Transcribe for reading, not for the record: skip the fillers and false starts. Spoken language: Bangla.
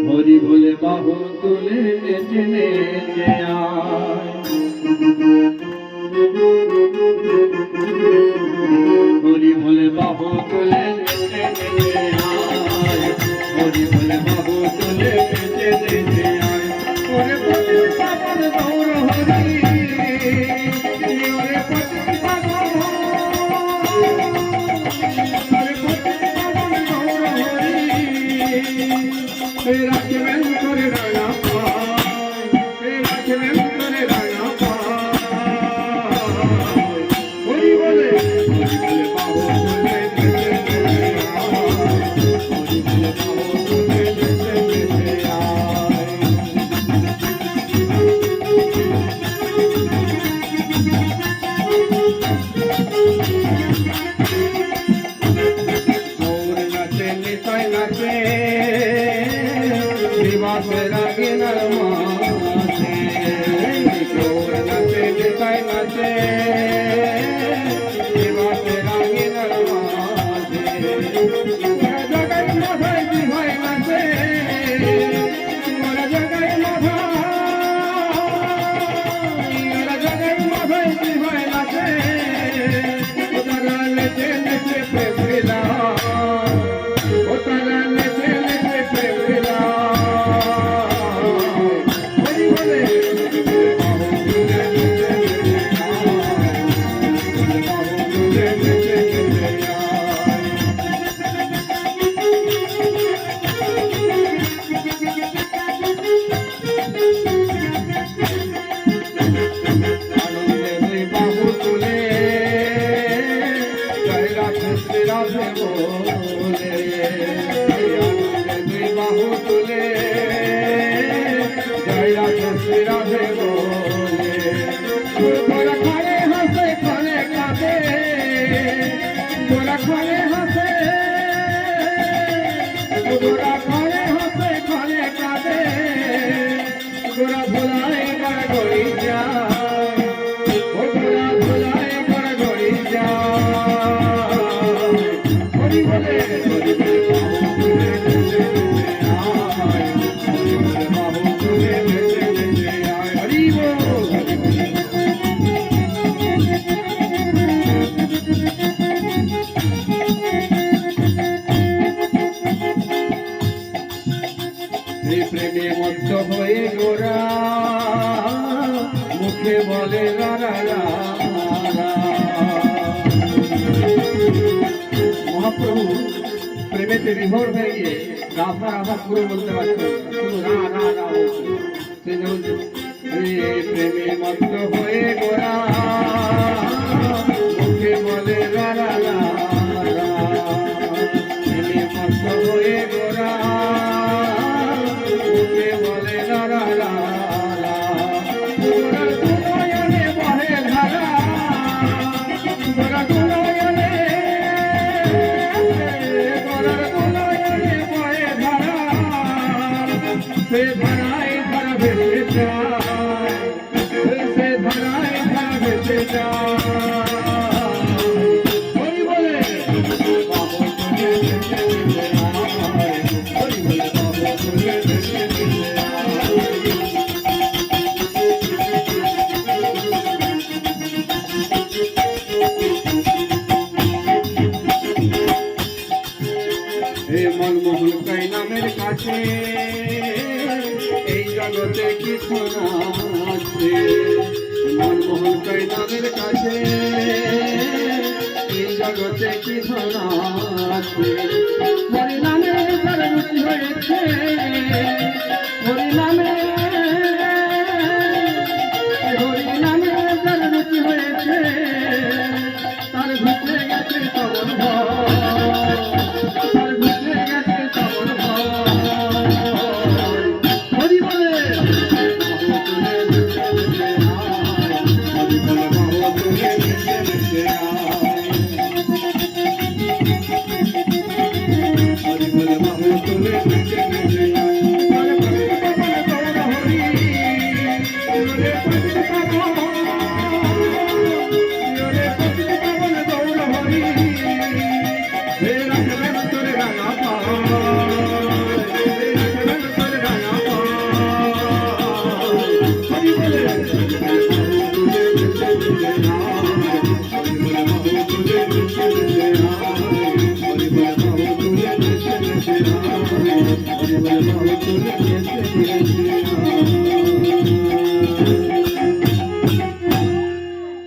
হরি বলে বাহু তুলে নেচে নেচে হরি বলে বাহু তুলে নেচে নেচে হরি বলে বাহু তুলে নেচে নেচে ওরে পতি পাবন গৌর হরি ওরে পতি পাবন রাখবেন করে রানা রাখবেন করে রানা হরি বলে বাবু হরি বলে रागे नरमाते गौर नचे निताई नचे दिवासे रागे नरमाते जगै माधाई दिवाई नचे जगै माधाई दिवाई नचे उतारा नचे नचे प्रेमिला उतारा नचे नचे प्रेमिला बाहु तुले जय राधे श्री राधे बोले गोरा खाने हंसे खाने काटे गोरा खाने हंसे गोरा खाने हंसे खाने काटे गोरा भुलाए कर गोरी जा गोरा भुलाए कर गोरी जा हरि बोले প্রেমে মত্ত হয়ে গোরা মুখে বলে মহাপ্রভু প্রেমেতে বিভোর হয়ে গিয়ে রাধা রাধা পুরো বলতে পারছেন শুধু রা রা রা বলছে সে যেমন প্রেমে মত্ত হয়ে গোরা মুখে বলে প্রেমে মত্ত হয়ে গোরা से धराई धर भेजे जाए से धराई धर भेजे जाए बोले बाबू तुझे हे मनमोहन कई नामेर काछे এই জগতে কিছু না আছে মনমোহন কই নামের কাছে এই জগতে কিছু না আছে হরি নামে তার রুচি হয়েছে হরি নামে তার রুচি হয়েছে তার ঘুরে গেছে তবন তার ঘুরে গেছে তবন तुझे